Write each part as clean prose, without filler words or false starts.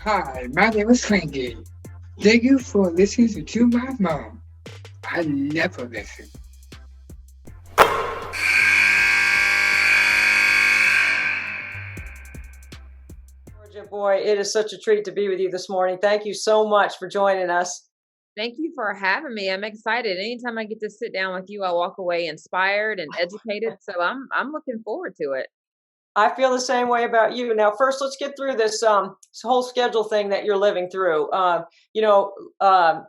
Hi, my name is Frankie. Thank you for listening to my mom. I never listen. Georgia, boy, it is such a treat to be with you this morning. Thank you so much for joining us. Thank you for having me. I'm excited. Anytime I get to sit down with you, I walk away inspired and educated. So I'm looking forward to it. I feel the same way about you. Now, first, let's get through this whole schedule thing that you're living through. You know, um,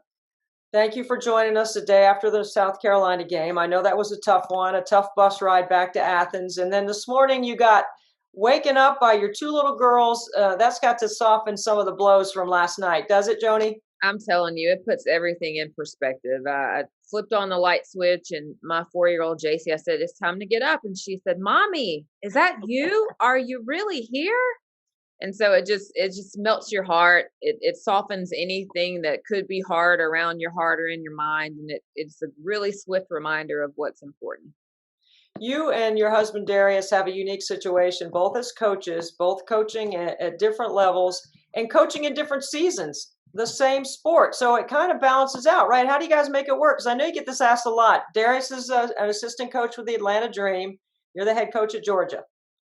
Thank you for joining us the day after the South Carolina game. I know that was a tough one, a tough bus ride back to Athens, and then this morning you got waken up by your two little girls. That's got to soften some of the blows from last night, does it, Joni? I'm telling you, it puts everything in perspective. I flipped on the light switch, and my 4-year-old JC, I said, "It's time to get up," and she said, "Mommy, is that you? Are you really here?" And so it just melts your heart. It softens anything that could be hard around your heart or in your mind, and it's a really swift reminder of what's important. You and your husband Darius have a unique situation, both as coaches, both coaching at different levels and coaching in different seasons, the same sport. So it kind of balances out, right? How do you guys make it work? Because I know you get this asked a lot. Darius is an assistant coach with the Atlanta Dream. You're the head coach at Georgia.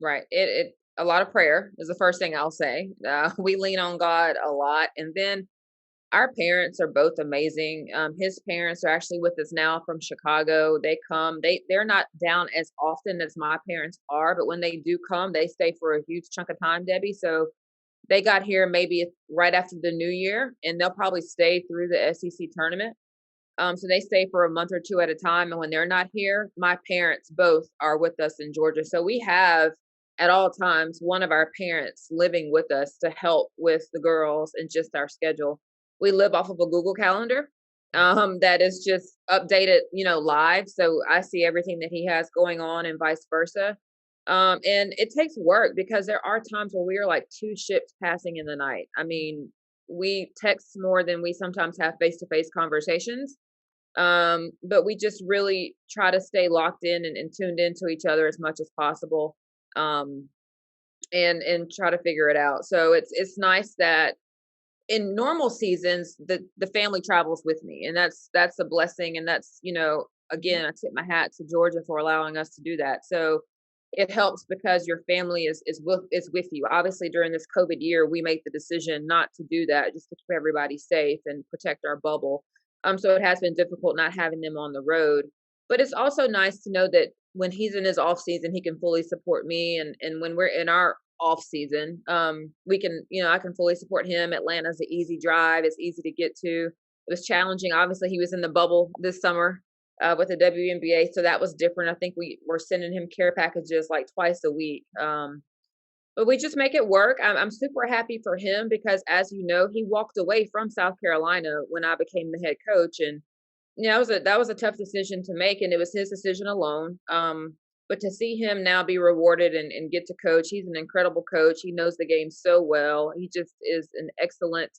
Right. It a lot of prayer is the first thing I'll say. We lean on God a lot, and then our parents are both amazing. His parents are actually with us now from Chicago. They come. They're not down as often as my parents are, but when they do come, they stay for a huge chunk of time, Debbie. So they got here maybe right after the new year, and they'll probably stay through the SEC tournament. So they stay for a month or two at a time. And when they're not here, my parents both are with us in Georgia. So we have at all times one of our parents living with us to help with the girls and just our schedule. We live off of a Google Calendar that is just updated, live. So I see everything that he has going on and vice versa. And it takes work because there are times where we are like two ships passing in the night. I mean, we text more than we sometimes have face to face conversations, but we just really try to stay locked in and tuned into each other as much as possible, um, and try to figure it out. So it's nice that in normal seasons the family travels with me, and that's a blessing, and that's again, I tip my hat to Georgia for allowing us to do that. So it helps because your family is with you. Obviously, during this COVID year, we made the decision not to do that just to keep everybody safe and protect our bubble. So it has been difficult not having them on the road, but it's also nice to know that when he's in his off season, he can fully support me, and when we're in our off season, we can, I can fully support him. Atlanta's an easy drive; it's easy to get to. It was challenging. Obviously, he was in the bubble this summer with the WNBA, so that was different. I think we were sending him care packages like twice a week. But we just make it work. I'm super happy for him because, as you know, he walked away from South Carolina when I became the head coach, and that was a tough decision to make, and it was his decision alone. But to see him now be rewarded and get to coach, he's an incredible coach. He knows the game so well. He just is an excellent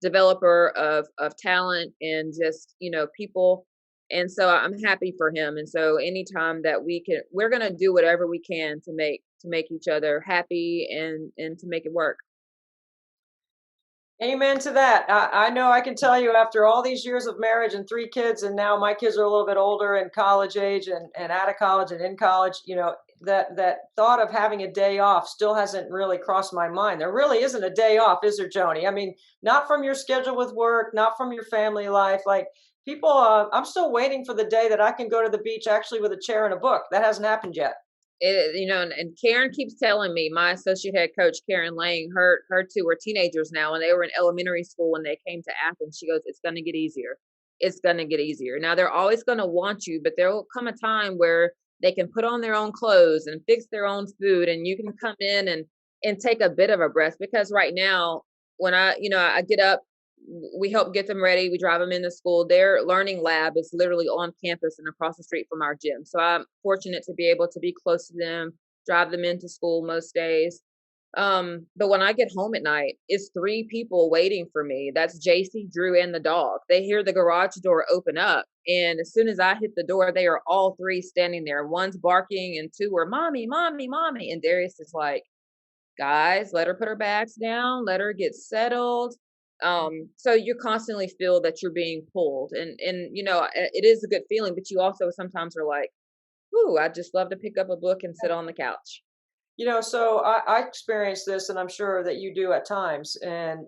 developer of talent and just people. And so I'm happy for him. And so anytime that we're gonna do whatever we can to make each other happy and to make it work. Amen to that. I know I can tell you after all these years of marriage and three kids, and now my kids are a little bit older and college age and out of college and in college, that thought of having a day off still hasn't really crossed my mind. There really isn't a day off, is there, Joni? I mean, not from your schedule with work, not from your family life. Like people, I'm still waiting for the day that I can go to the beach actually with a chair and a book. That hasn't happened yet. And Karen keeps telling me, my associate head coach, Karen Lang, her two are teenagers now, and they were in elementary school when they came to Athens. She goes, "It's going to get easier. It's going to get easier." Now they're always going to want you, but there will come a time where they can put on their own clothes and fix their own food, and you can come in and take a bit of a breath. Because right now, when I get up, we help get them ready. We drive them into school. Their learning lab is literally on campus and across the street from our gym. So I'm fortunate to be able to be close to them, drive them into school most days. But when I get home at night, it's three people waiting for me. That's JC, Drew, and the dog. They hear the garage door open up. And as soon as I hit the door, they are all three standing there. One's barking and two are mommy, mommy, mommy. And Darius is like, guys, let her put her bags down, let her get settled. So you constantly feel that you're being pulled, and it is a good feeling, but you also sometimes are like, ooh, I just love to pick up a book and sit on the couch. So I experience this, and I'm sure that you do at times. And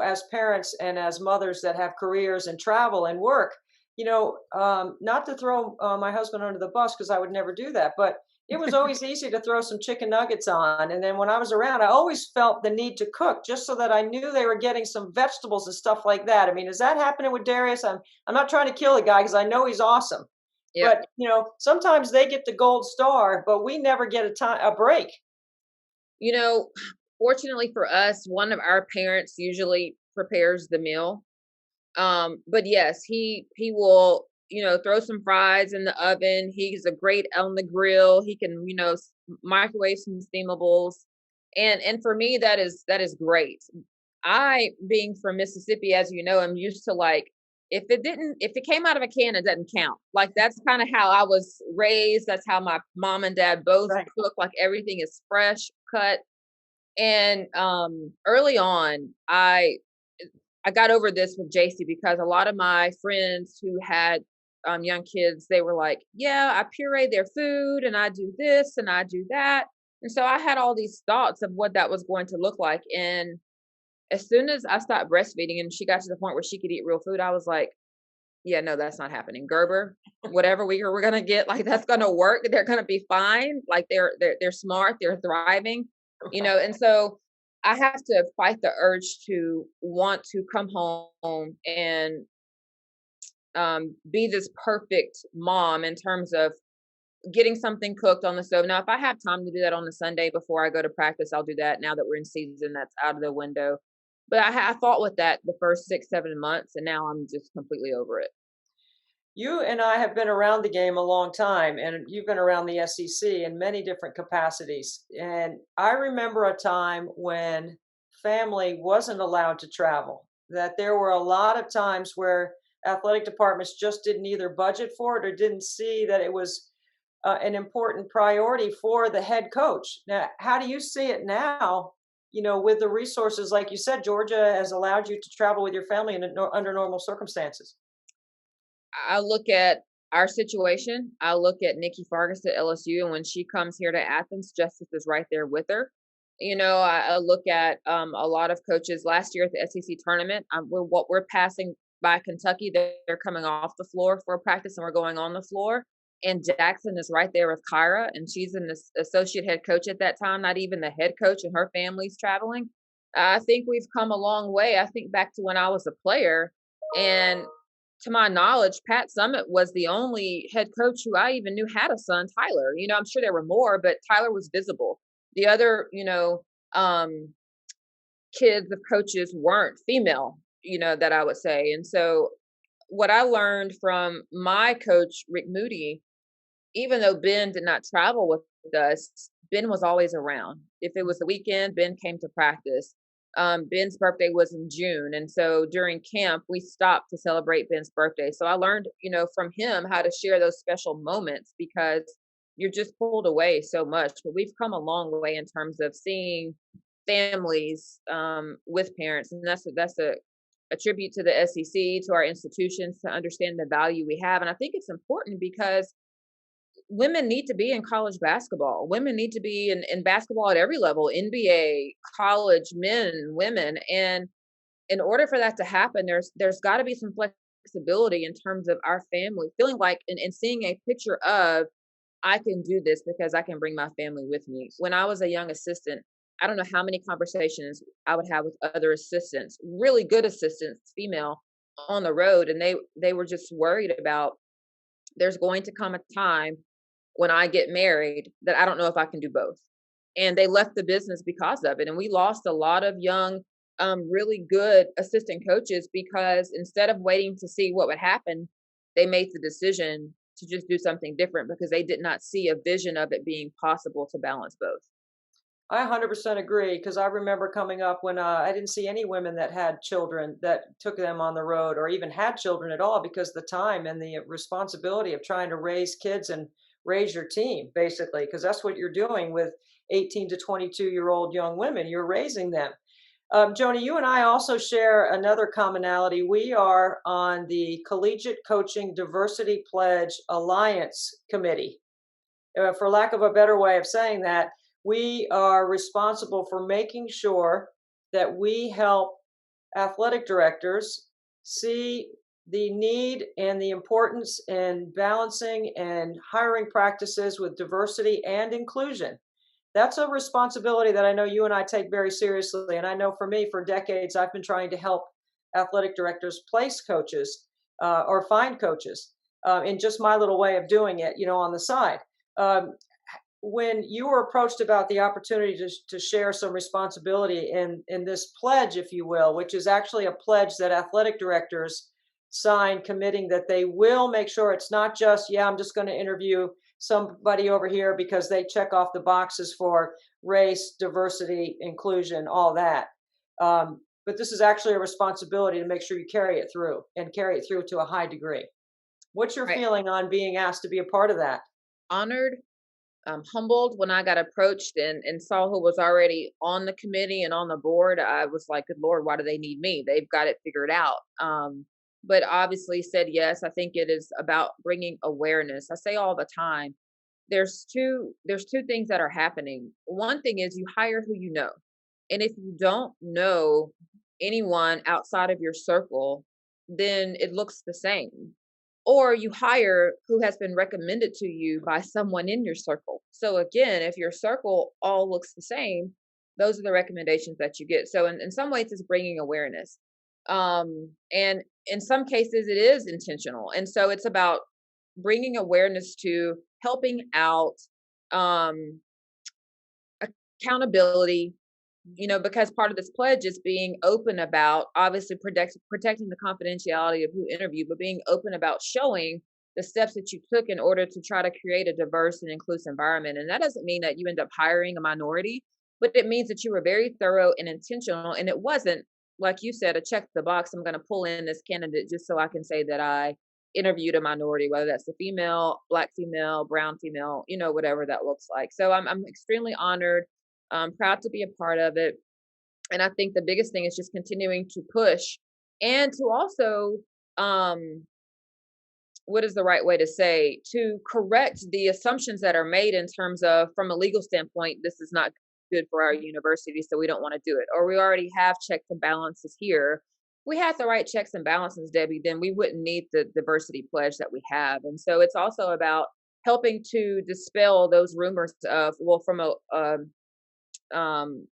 as parents and as mothers that have careers and travel and work, not to throw my husband under the bus because I would never do that, but it was always easy to throw some chicken nuggets on. And then when I was around, I always felt the need to cook just so that I knew they were getting some vegetables and stuff like that. I mean, is that happening with Darius? I'm not trying to kill the guy because I know he's awesome. Yep. But sometimes they get the gold star, but we never get a break. You know, Fortunately for us, one of our parents usually prepares the meal. But yes, he will, throw some fries in the oven. He's a great on the grill. He can, microwave some steamables. And for me that is great. I, being from Mississippi, as you know, I'm used to, like, if it came out of a can, it doesn't count. Like, that's kind of how I was raised. That's how my mom and dad both Right. cook. Like, everything is fresh cut. And early on, I got over this with JC because a lot of my friends who had young kids, they were like, "Yeah, I puree their food, and I do this, and I do that." And so I had all these thoughts of what that was going to look like. And as soon as I stopped breastfeeding and she got to the point where she could eat real food, I was like, "Yeah, no, that's not happening. Gerber, whatever we're gonna get, like, that's gonna work. They're gonna be fine. Like, they're smart. They're thriving, And so I have to fight the urge to want to come home and be this perfect mom in terms of getting something cooked on the stove. Now, if I have time to do that on the Sunday before I go to practice, I'll do that. Now that we're in season, that's out of the window. But I fought with that the first 6, 7 months, and now I'm just completely over it. You and I have been around the game a long time, and you've been around the SEC in many different capacities. And I remember a time when family wasn't allowed to travel, that there were a lot of times where athletic departments just didn't either budget for it or didn't see that it was an important priority for the head coach. Now, how do you see it now? With the resources, like you said, Georgia has allowed you to travel with your family under normal circumstances. I look at our situation. I look at Nikki Fargas at LSU, and when she comes here to Athens, Justice is right there with her. I look at a lot of coaches last year at the SEC tournament. We're passing by Kentucky. They're coming off the floor for practice, and we're going on the floor. And Jackson is right there with Kyra, and she's an associate head coach at that time, not even the head coach, and her family's traveling. I think we've come a long way. I think back to when I was a player, and to my knowledge, Pat Summitt was the only head coach who I even knew had a son, Tyler. I'm sure there were more, but Tyler was visible. The other, kids of coaches weren't female, that I would say. And so what I learned from my coach, Rick Moody, even though Ben did not travel with us, Ben was always around. If it was the weekend, Ben came to practice. Ben's birthday was in June, and so during camp we stopped to celebrate Ben's birthday. So I learned, from him how to share those special moments because you're just pulled away so much. But we've come a long way in terms of seeing families with parents, and that's a tribute to the SEC, to our institutions, to understand the value we have. And I think it's important because women need to be in college basketball. Women need to be in basketball at every level, NBA, college, men, women. And in order for that to happen, there's got to be some flexibility in terms of our family feeling like and seeing a picture of, I can do this because I can bring my family with me. When I was a young assistant, I don't know how many conversations I would have with other assistants, really good assistants, female, on the road, and they were just worried about, there's going to come a time when I get married that I don't know if I can do both. And they left the business because of it. And we lost a lot of young, really good assistant coaches because instead of waiting to see what would happen, they made the decision to just do something different because they did not see a vision of it being possible to balance both. I 100% agree because I remember coming up when I didn't see any women that had children that took them on the road or even had children at all because the time and the responsibility of trying to raise kids and raise your team, basically, because that's what you're doing with 18 to 22-year-old young women. You're raising them. Joni, you and I also share another commonality. We are on the Collegiate Coaching Diversity Pledge Alliance Committee. For lack of a better way of saying that, we are responsible for making sure that we help athletic directors see the need and the importance in balancing and hiring practices with diversity and inclusion. That's a responsibility that I know you and I take very seriously. And I know for me, for decades, I've been trying to help athletic directors place coaches or find coaches in just my little way of doing it, on the side. Um, when you were approached about the opportunity to share some responsibility in this pledge, if you will, which is actually a pledge that athletic directors sign committing that they will make sure it's not just, yeah, I'm just going to interview somebody over here because they check off the boxes for race, diversity, inclusion, all that. But this is actually a responsibility to make sure you carry it through and carry it through to a high degree. What's your Right. feeling on being asked to be a part of that? Honored, humbled when I got approached and saw who was already on the committee and on the board. I was like, good Lord, why do they need me? They've got it figured out. But obviously said yes. I think it is about bringing awareness. I say all the time, there's two things that are happening. One thing is you hire who you know. And if you don't know anyone outside of your circle, then it looks the same. Or you hire who has been recommended to you by someone in your circle. So again, if your circle all looks the same, those are the recommendations that you get. So in some ways, it's bringing awareness. And in some cases, it is intentional. And so it's about bringing awareness to helping out, um, accountability, because part of this pledge is being open about obviously protecting the confidentiality of who interviewed, but being open about showing the steps that you took in order to try to create a diverse and inclusive environment. And that doesn't mean that you end up hiring a minority, but it means that you were very thorough and intentional. And it wasn't, like you said, a check the box. I'm going to pull in this candidate just so I can say that I interviewed a minority, whether that's a female, black female, brown female, whatever that looks like. So I'm extremely honored. I'm proud to be a part of it. And I think the biggest thing is just continuing to push and to also, what is the right way to say, to correct the assumptions that are made in terms of, from a legal standpoint, this is not good for our university, so we don't want to do it. Or we already have checks and balances here. We had the right checks and balances, Debbie, then we wouldn't need the diversity pledge that we have. And so it's also about helping to dispel those rumors of, well, from um,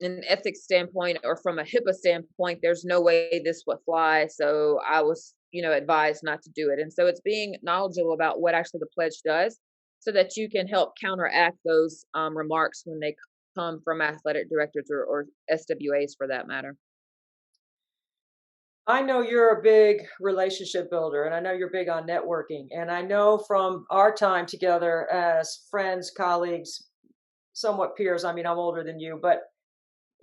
an ethics standpoint or from a HIPAA standpoint, there's no way this would fly. So I was, advised not to do it. And so it's being knowledgeable about what actually the pledge does so that you can help counteract those remarks when they come from athletic directors or SWAs for that matter. I know you're a big relationship builder and I know you're big on networking. And I know from our time together as friends, colleagues, somewhat peers. I mean, I'm older than you,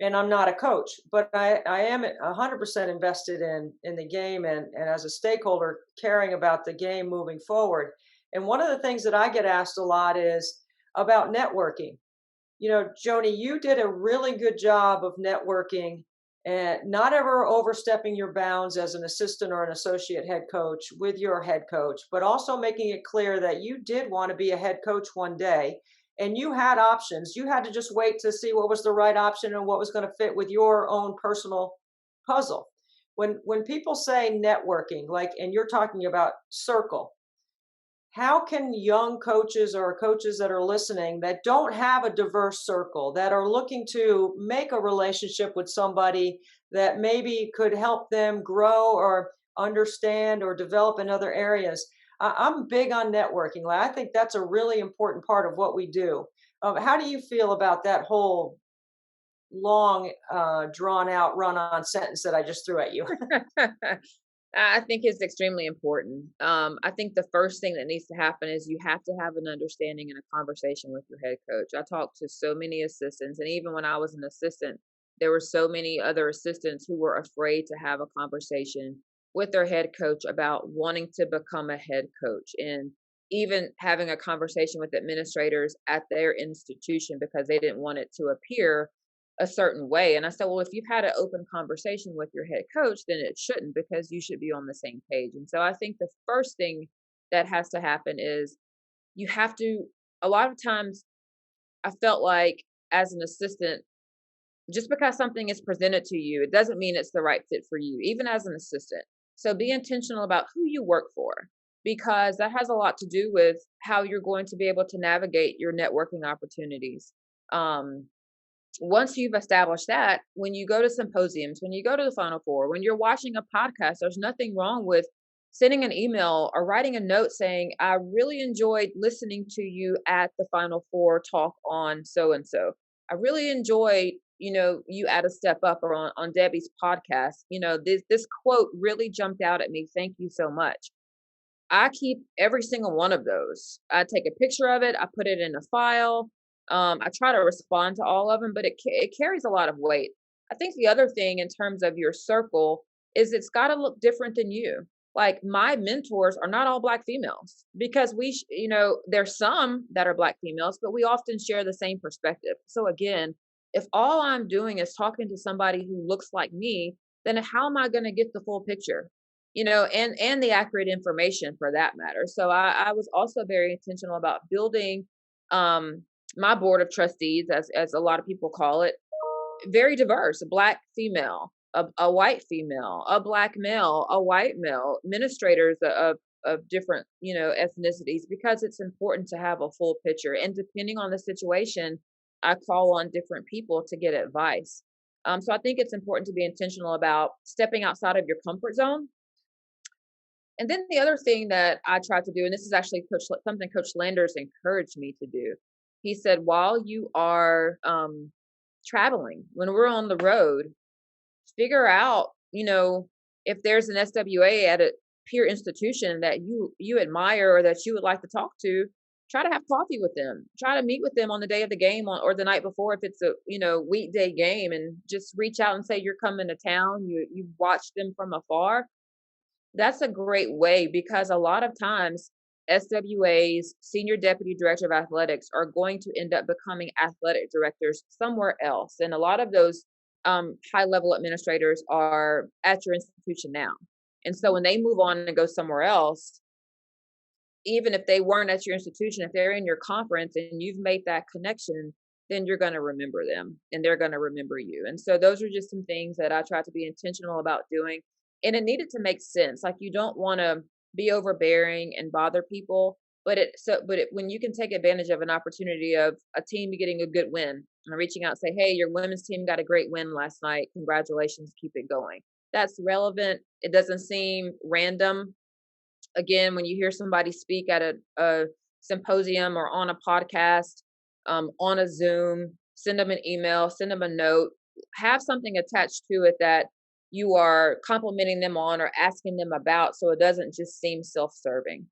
and I'm not a coach, but I am 100% invested in the game and as a stakeholder caring about the game moving forward. And one of the things that I get asked a lot is about networking. Joni, you did a really good job of networking and not ever overstepping your bounds as an assistant or an associate head coach with your head coach, but also making it clear that you did want to be a head coach one day and you had options. You had to just wait to see what was the right option and what was going to fit with your own personal puzzle. When people say networking, like, and you're talking about circle, how can young coaches or coaches that are listening that don't have a diverse circle, that are looking to make a relationship with somebody that maybe could help them grow or understand or develop in other areas? I'm big on networking. I think that's a really important part of what we do. How do you feel about that whole long, drawn out, run on sentence that I just threw at you? I think it's extremely important. I think the first thing that needs to happen is you have to have an understanding and a conversation with your head coach. I talked to so many assistants, and even when I was an assistant, there were so many other assistants who were afraid to have a conversation with their head coach about wanting to become a head coach. And even having a conversation with administrators at their institution because they didn't want it to appear a certain way. And I said, well, if you've had an open conversation with your head coach, then it shouldn't, because you should be on the same page. And so I think the first thing that has to happen is you have to, a lot of times I felt like as an assistant, just because something is presented to you, it doesn't mean it's the right fit for you, even as an assistant. So be intentional about who you work for, because that has a lot to do with how you're going to be able to navigate your networking opportunities. Um, Once you've established that, when you go to symposiums, when you go to the Final Four, when you're watching a podcast, there's nothing wrong with sending an email or writing a note saying, I really enjoyed listening to you at the Final Four talk on so and so. I really enjoyed, you at a step up or on Debbie's podcast. This quote really jumped out at me. Thank you so much. I keep every single one of those. I take a picture of it. I put it in a file. I try to respond to all of them, but it carries a lot of weight. I think the other thing in terms of your circle is it's got to look different than you. Like, my mentors are not all Black females, because there's some that are Black females, but we often share the same perspective. So again, if all I'm doing is talking to somebody who looks like me, then how am I going to get the full picture? And the accurate information for that matter. So I was also very intentional about building my board of trustees, as a lot of people call it, very diverse: a Black female, a white female, a Black male, a white male, administrators of different, ethnicities, because it's important to have a full picture. And depending on the situation, I call on different people to get advice. So I think it's important to be intentional about stepping outside of your comfort zone. And then the other thing that I tried to do, and this is actually something Coach Landers encouraged me to do. He said, while you are traveling, when we're on the road, figure out, if there's an SWA at a peer institution that you admire or that you would like to talk to, try to have coffee with them. Try to meet with them on the day of the game or the night before if it's a weekday game, and just reach out and say you're coming to town. You watch them from afar. That's a great way, because a lot of times SWAs, Senior Deputy Director of Athletics, are going to end up becoming athletic directors somewhere else. And a lot of those high-level administrators are at your institution now. And so when they move on and go somewhere else, even if they weren't at your institution, if they're in your conference and you've made that connection, then you're going to remember them and they're going to remember you. And so those are just some things that I try to be intentional about doing. And it needed to make sense. Like, you don't want to be overbearing and bother people, but when you can take advantage of an opportunity of a team getting a good win and reaching out and say, hey, your women's team got a great win last night. Congratulations. Keep it going. That's relevant. It doesn't seem random. Again, when you hear somebody speak at a symposium or on a podcast, on a Zoom, send them an email, send them a note, have something attached to it that you are complimenting them on or asking them about, so it doesn't just seem self-serving.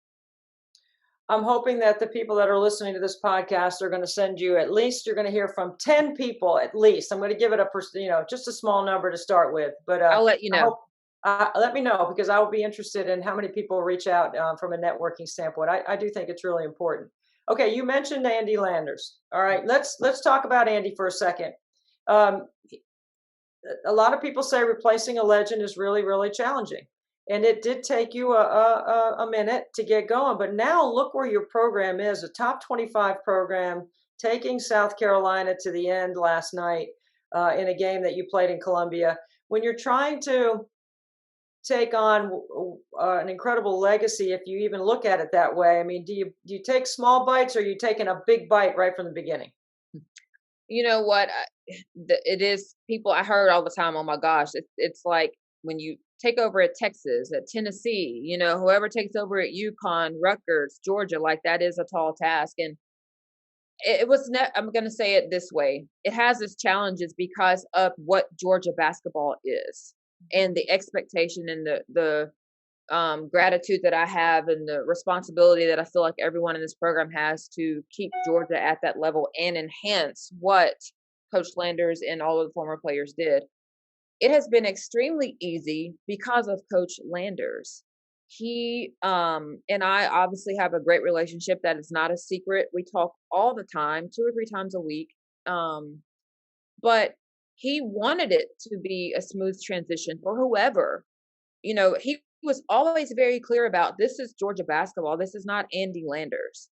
I'm hoping that the people that are listening to this podcast are going to send you, at least you're going to hear from 10 people at least. I'm going to give it just a small number to start with, but I'll let you know. Let me know, because I will be interested in how many people reach out from a networking standpoint. I do think it's really important. Okay, you mentioned Andy Landers. All right, let's talk about Andy for a second. A lot of people say replacing a legend is really, really challenging. And it did take you a minute to get going. But now look where your program is, a top 25 program, taking South Carolina to the end last night in a game that you played in Columbia. When you're trying to take on an incredible legacy, if you even look at it that way, I mean, do you take small bites, or are you taking a big bite right from the beginning? You know what? It is, people, I heard all the time, oh my gosh, it's like when you take over at Texas, at Tennessee, whoever takes over at UConn, Rutgers, Georgia, like, that is a tall task. And it was, I'm going to say it this way. It has its challenges because of what Georgia basketball is, and the expectation and the gratitude that I have, and the responsibility that I feel like everyone in this program has to keep Georgia at that level and enhance what Coach Landers and all of the former players did. It has been extremely easy because of Coach Landers. He and I obviously have a great relationship that is not a secret. We talk all the time, 2 or 3 times a week. Um, but he wanted it to be a smooth transition for whoever. He was always very clear about, this is Georgia basketball. This is not Andy Landers.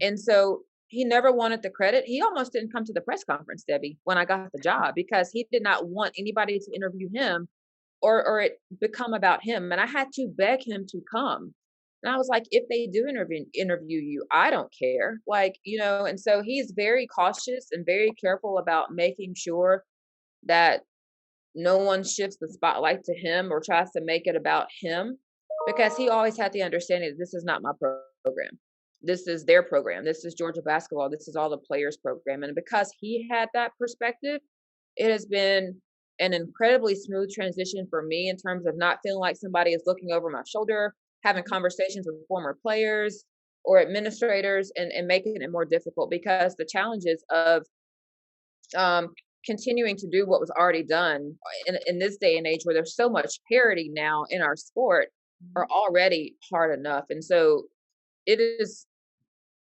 And so he never wanted the credit. He almost didn't come to the press conference, Debbie, when I got the job, because he did not want anybody to interview him or it become about him. And I had to beg him to come. And I was like, if they do interview you, I don't care. And so he's very cautious and very careful about making sure that no one shifts the spotlight to him or tries to make it about him, because he always had the understanding that this is not my program. This is their program. This is Georgia basketball. This is all the players' program. And because he had that perspective, it has been an incredibly smooth transition for me in terms of not feeling like somebody is looking over my shoulder, having conversations with former players or administrators, and making it more difficult, because the challenges of um, continuing to do what was already done in this day and age where there's so much parity now in our sport are already hard enough. And so it is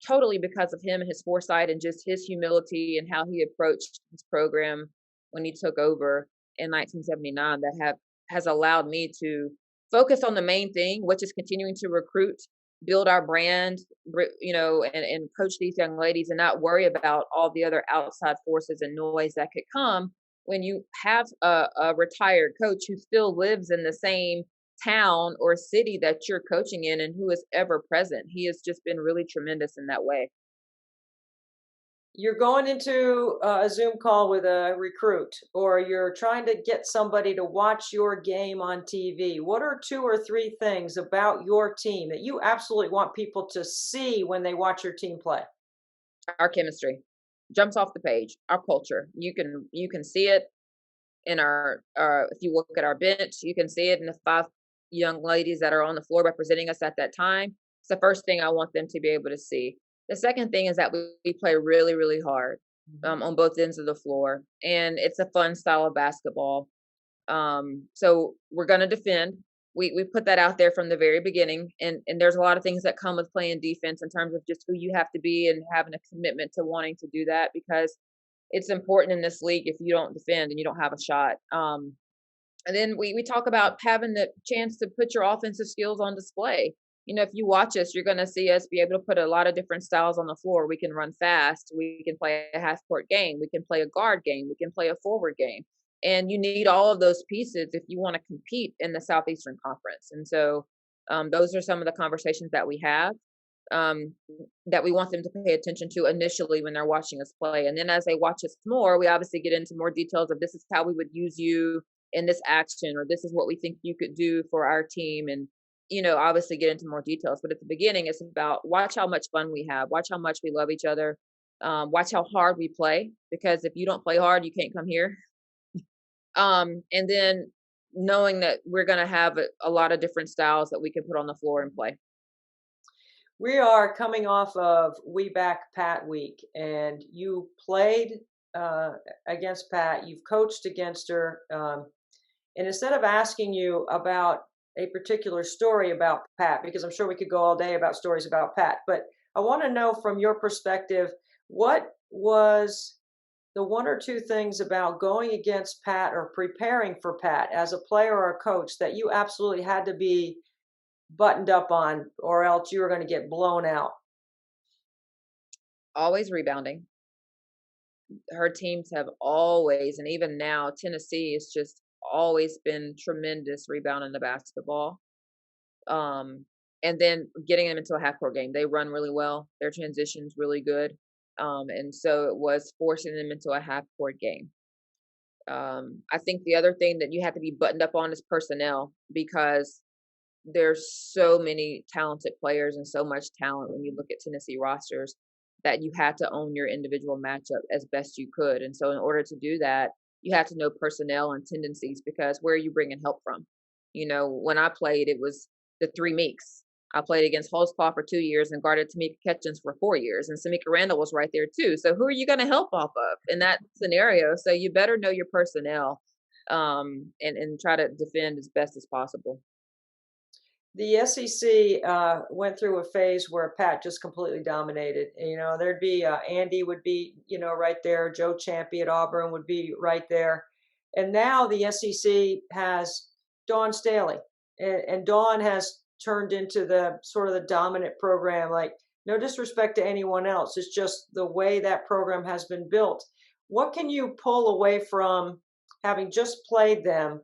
totally because of him and his foresight and just his humility and how he approached his program when he took over in 1979 that has allowed me to focus on the main thing, which is continuing to recruit, build our brand, and coach these young ladies, and not worry about all the other outside forces and noise that could come when you have a retired coach who still lives in the same town or city that you're coaching in and who is ever present. He has just been really tremendous in that way. You're going into a Zoom call with a recruit, or you're trying to get somebody to watch your game on TV. What are 2 or 3 things about your team that you absolutely want people to see when they watch your team play? Our chemistry jumps off the page. Our culture, you can see it in our if you look at our bench, you can see it in the 5 young ladies that are on the floor representing us at that time. It's the first thing I want them to be able to see. The second thing is that we play really, really hard on both ends of the floor, and it's a fun style of basketball. So we're going to defend. We put that out there from the very beginning, and there's a lot of things that come with playing defense in terms of just who you have to be and having a commitment to wanting to do that, because it's important in this league. If you don't defend, and you don't have a shot. And then we talk about having the chance to put your offensive skills on display. If you watch us, you're going to see us be able to put a lot of different styles on the floor. We can run fast. We can play a half court game. We can play a guard game. We can play a forward game. And you need all of those pieces if you want to compete in the Southeastern Conference. And so those are some of the conversations that we have, that we want them to pay attention to initially when they're watching us play. And then as they watch us more, we obviously get into more details of, this is how we would use you in this action, or this is what we think you could do for our team. And obviously get into more details. But at the beginning, it's about, watch how much fun we have, watch how much we love each other, watch how hard we play, because if you don't play hard, you can't come here. And then knowing that we're going to have a lot of different styles that we can put on the floor and play. We are coming off of We Back Pat week, and you played against Pat. You've coached against her. And instead of asking you about a particular story about Pat, because I'm sure we could go all day about stories about Pat, but I want to know from your perspective, what was the 1 or 2 things about going against Pat or preparing for Pat as a player or a coach that you absolutely had to be buttoned up on, or else you were going to get blown out? Always rebounding. Her teams have always, and even now, Tennessee has just always been tremendous rebounding the basketball. And then getting them into a half court game. They run really well. Their transition's really good. And so it was forcing them into a half court game. I think the other thing that you have to be buttoned up on is personnel, because there's so many talented players and so much talent when you look at Tennessee rosters, that you had to own your individual matchup as best you could. And so in order to do that, you have to know personnel and tendencies, because where are you bringing help from? When I played, it was the 3 Meeks. I played against Holtzclaw for 2 years and guarded Tamika Catchings for 4 years, and Samika Randall was right there too. So who are you going to help off of in that scenario? So you better know your personnel, and try to defend as best as possible. The SEC went through a phase where Pat just completely dominated. You know, there'd be Andy would be, you know, right there. Joe Champy at Auburn would be right there. And now the SEC has Dawn Staley, and Dawn has turned into the sort of the dominant program. Like, no disrespect to anyone else, it's just the way that program has been built. What can you pull away from having just played them,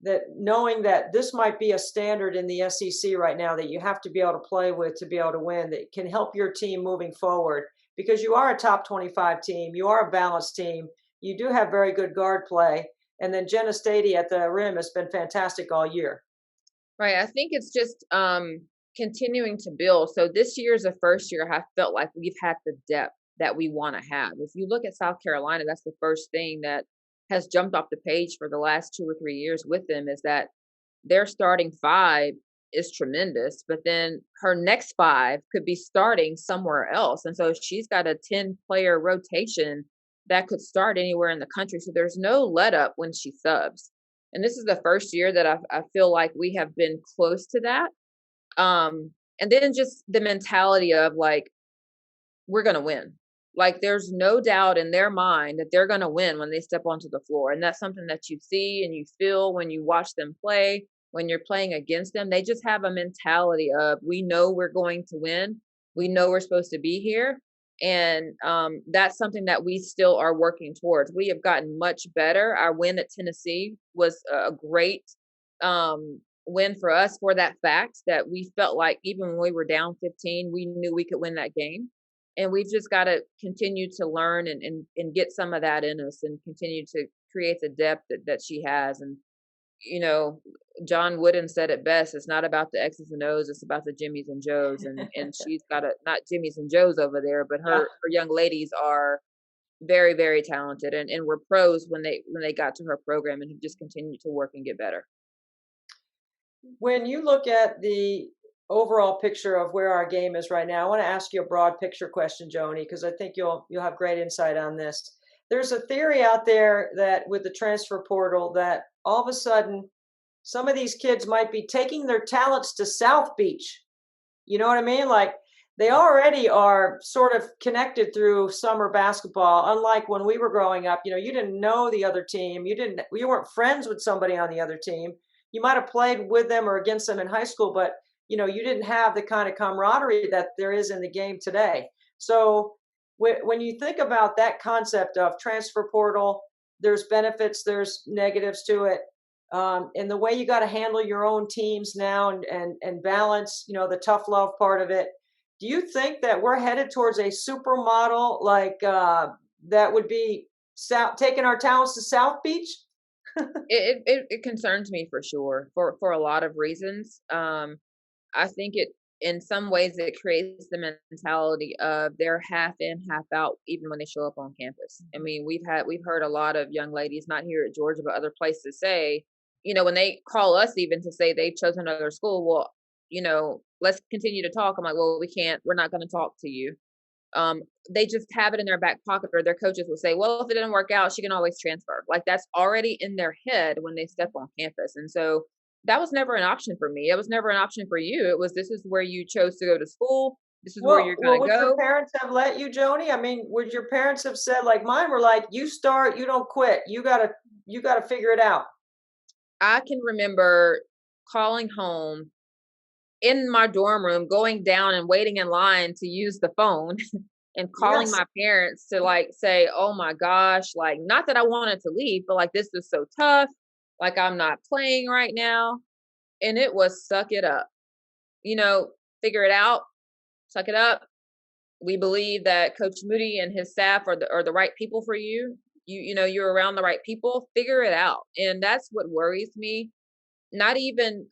that knowing that this might be a standard in the SEC right now that you have to be able to play with to be able to win, that can help your team moving forward? Because you are a top 25 team, you are a balanced team, you do have very good guard play, and then Jenna Stady at the rim has been fantastic all year. Right. I think it's just continuing to build. So this year is the first year I felt like we've had the depth that we want to have. If you look at South Carolina, that's the first thing that has jumped off the page for the last 2 or 3 years with them, is that their starting five is tremendous, but then her next five could be starting somewhere else. And so she's got a 10-player rotation that could start anywhere in the country. So there's no let up when she subs. And this is the first year that I feel like we have been close to that. And then just the mentality of like, we're going to win. Like there's no doubt in their mind that they're going to win when they step onto the floor. And that's something that you see and you feel when you watch them play, when you're playing against them. They just have a mentality of, we know we're going to win. We know we're supposed to be here. And that's something that we still are working towards. We have gotten much better. Our win at Tennessee was a great win for us, for that fact that we felt like even when we were down 15, we knew we could win that game. And we've just got to continue to learn and get some of that in us and continue to create the depth that she has. And, you know, John Wooden said it best. It's not about the X's and O's. It's about the Jimmys and Joes. And she's got not Jimmys and Joes over there, but her young ladies are very, very talented and were pros when they got to her program and have just continued to work and get better. When you look at the overall picture of where our game is right now, I want to ask you a broad picture question, Joni, because I think you'll have great insight on this. There's a theory out there that with the transfer portal, that all of a sudden some of these kids might be taking their talents to South Beach. You know what I mean? Like they already are sort of connected through summer basketball. Unlike when we were growing up, you know, you didn't know the other team. You weren't friends with somebody on the other team. You might have played with them or against them in high school, but you know, you didn't have the kind of camaraderie that there is in the game today. So when you think about that concept of transfer portal, there's benefits, there's negatives to it. And the way you got to handle your own teams now and balance, you know, the tough love part of it. Do you think that we're headed towards a supermodel like that would be taking our talents to South Beach? It concerns me for sure for a lot of reasons. I think it, in some ways, it creates the mentality of they're half in, half out, even when they show up on campus. I mean, we've heard a lot of young ladies, not here at Georgia, but other places, say, you know, when they call us even to say they've chosen another school, well, you know, let's continue to talk. I'm like, well, we're not going to talk to you. They just have it in their back pocket, or their coaches will say, well, if it didn't work out, she can always transfer. Like that's already in their head when they step on campus. And so that was never an option for me. It was never an option for you. It was, this is where you chose to go to school. This is where you're going to would your go. parents have let you, Joni? I mean, would your parents have said, like mine were like, you start, you don't quit. You gotta figure it out. I can remember calling home in my dorm room, going down and waiting in line to use the phone and calling Yes. my parents to like say, oh my gosh, like not that I wanted to leave, but like this is so tough. Like I'm not playing right now. And it was suck it up. You know, figure it out, suck it up. We believe that Coach Moody and his staff are the right people for you. You know, you're around the right people, figure it out. And that's what worries me. Not even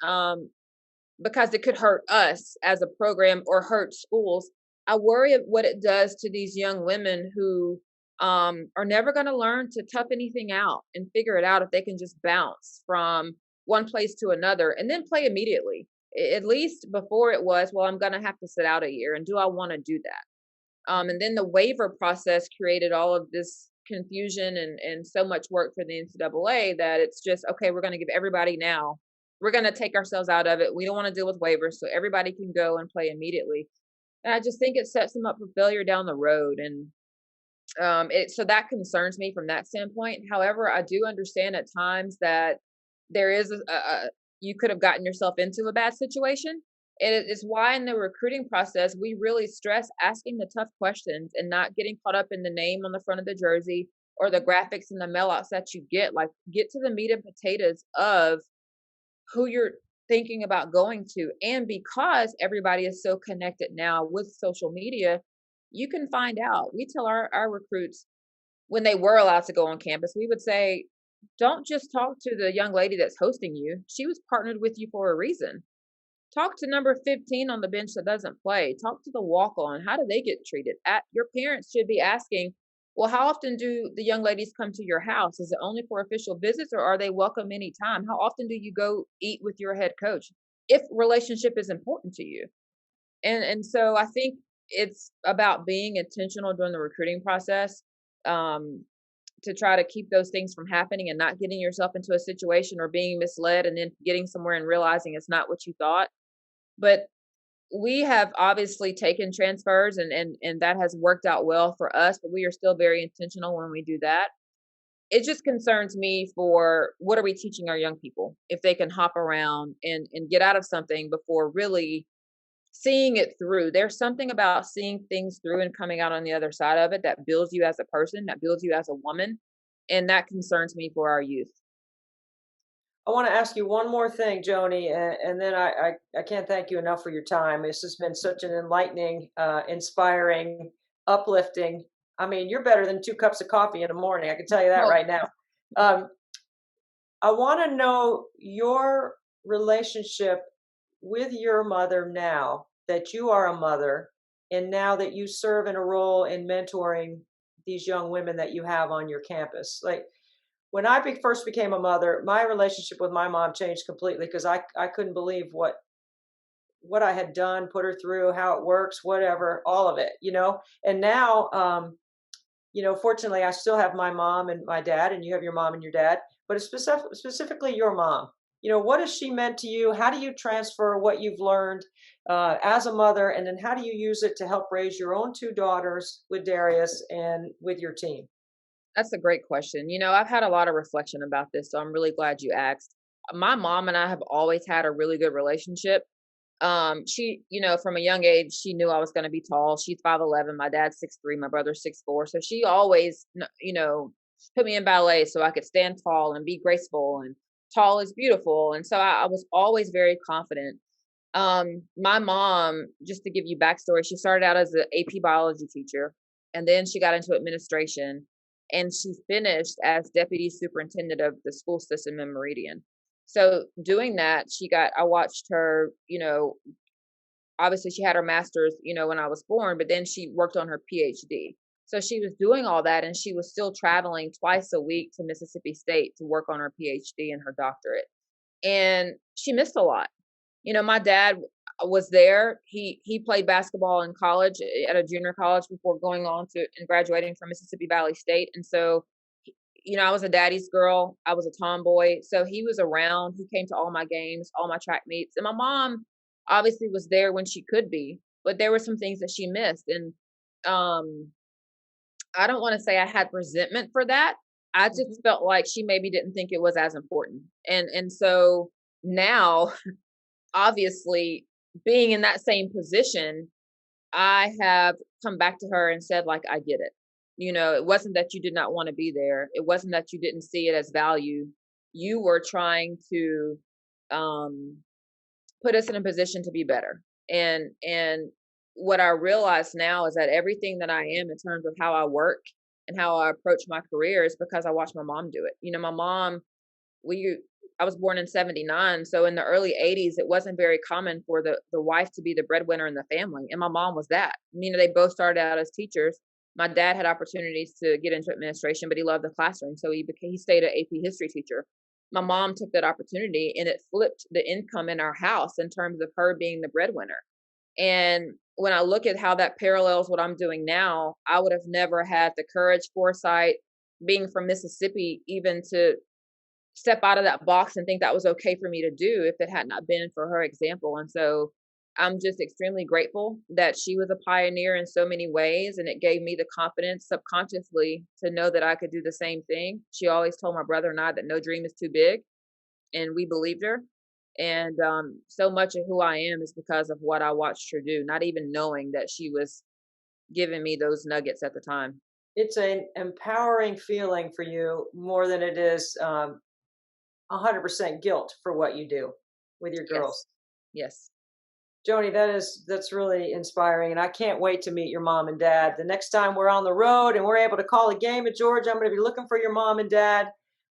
because it could hurt us as a program or hurt schools. I worry of what it does to these young women who are never going to learn to tough anything out and figure it out if they can just bounce from one place to another and then play immediately. At least before it was, well, I'm going to have to sit out a year. And do I want to do that? And then the waiver process created all of this confusion and so much work for the NCAA that it's just, okay, we're going to give everybody now we're going to take ourselves out of it. We don't want to deal with waivers, so everybody can go and play immediately. And I just think it sets them up for failure down the road. And so that concerns me from that standpoint. However, I do understand at times that there is you could have gotten yourself into a bad situation. And it is why in the recruiting process, we really stress asking the tough questions and not getting caught up in the name on the front of the jersey or the graphics and the mail outs that you get. Like, get to the meat and potatoes of who you're thinking about going to. And because everybody is so connected now with social media, you can find out. We tell our recruits, when they were allowed to go on campus, we would say, don't just talk to the young lady that's hosting you. She was partnered with you for a reason. Talk to number 15 on the bench that doesn't play. Talk to the walk-on. How do they get treated? Your parents should be asking, well, how often do the young ladies come to your house? Is it only for official visits, or are they welcome anytime? How often do you go eat with your head coach if relationship is important to you? And so I think it's about being intentional during the recruiting process, to try to keep those things from happening and not getting yourself into a situation or being misled and then getting somewhere and realizing it's not what you thought. But we have obviously taken transfers, and that has worked out well for us, but we are still very intentional when we do that. It just concerns me for what are we teaching our young people if they can hop around and get out of something before really seeing it through. There's something about seeing things through and coming out on the other side of it that builds you as a person, that builds you as a woman. And that concerns me for our youth. I want to ask you one more thing, Joni, and then I can't thank you enough for your time. This has been such an enlightening, inspiring, uplifting. I mean, you're better than 2 cups of coffee in the morning. I can tell you that Well, right now. Um, I want to know your relationship with your mother now that you are a mother, and now that you serve in a role in mentoring these young women that you have on your campus. Like, when I first became a mother, my relationship with my mom changed completely because I couldn't believe what I had done, put her through, how it works, whatever, all of it, you know. And now, fortunately, I still have my mom and my dad, and you have your mom and your dad, but it's specifically your mom. What has she meant to you? How do you transfer what you've learned as a mother, and then how do you use it to help raise your own 2 daughters with Darius and with your team? that's a great question. I've had a lot of reflection about this, so I'm really glad you asked. My mom and I have always had a really good relationship. She, from a young age, she knew I was going to be tall. She's 5'11". My dad's 6'3". My brother's 6'4". So she always, put me in ballet so I could stand tall and be graceful, and tall is beautiful. And so I was always very confident. My mom, just to give you backstory, she started out as an AP biology teacher, and then she got into administration, and she finished as deputy superintendent of the school system in Meridian. So doing that, I watched her, obviously she had her master's, when I was born, but then she worked on her PhD. So she was doing all that, and she was still traveling twice a week to Mississippi State to work on her PhD and her doctorate. And she missed a lot. My dad was there. He played basketball in college at a junior college before going on to and graduating from Mississippi Valley State. And so, I was a daddy's girl. I was a tomboy. So he was around. He came to all my games, all my track meets. And my mom obviously was there when she could be, but there were some things that she missed. And I don't want to say I had resentment for that. I Hmm. just felt like she maybe didn't think it was as important. And so now, obviously, being in that same position, I have come back to her and said, like, I get it. It wasn't that you did not want to be there. It wasn't that you didn't see it as value. You were trying to um, put us in a position to be better. And what I realize now is that everything that I am in terms of how I work and how I approach my career is because I watched my mom do it. My mom, we I was born in 79, so in the early 80s it wasn't very common for the wife to be the breadwinner in the family, and my mom was that. They both started out as teachers. My dad had opportunities to get into administration, but he loved the classroom, so he stayed an AP history teacher. My mom took that opportunity, and it flipped the income in our house in terms of her being the breadwinner. And when I look at how that parallels what I'm doing now, I would have never had the courage, foresight, being from Mississippi, even to step out of that box and think that was okay for me to do if it had not been for her example. And so I'm just extremely grateful that she was a pioneer in so many ways, and it gave me the confidence subconsciously to know that I could do the same thing. She always told my brother and I that no dream is too big, and we believed her. And so much of who I am is because of what I watched her do, not even knowing that she was giving me those nuggets at the time. It's an empowering feeling for you more than it is 100% guilt for what you do with your Yes. girls. Yes. Joni, that's really inspiring, and I can't wait to meet your mom and dad. The next time we're on the road and we're able to call a game at Georgia, I'm going to be looking for your mom and dad.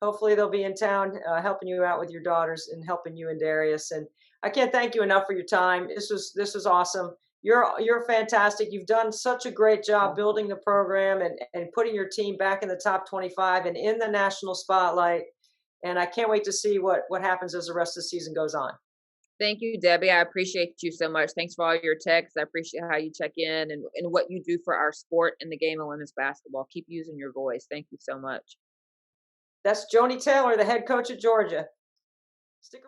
Hopefully, they'll be in town helping you out with your daughters and helping you and Darius. And I can't thank you enough for your time. This was awesome. You're fantastic. You've done such a great job building the program and putting your team back in the top 25 and in the national spotlight. And I can't wait to see what happens as the rest of the season goes on. Thank you, Debbie. I appreciate you so much. Thanks for all your texts. I appreciate how you check in and what you do for our sport and the game of women's basketball. Keep using your voice. Thank you so much. That's Joni Taylor, the head coach at Georgia. Stick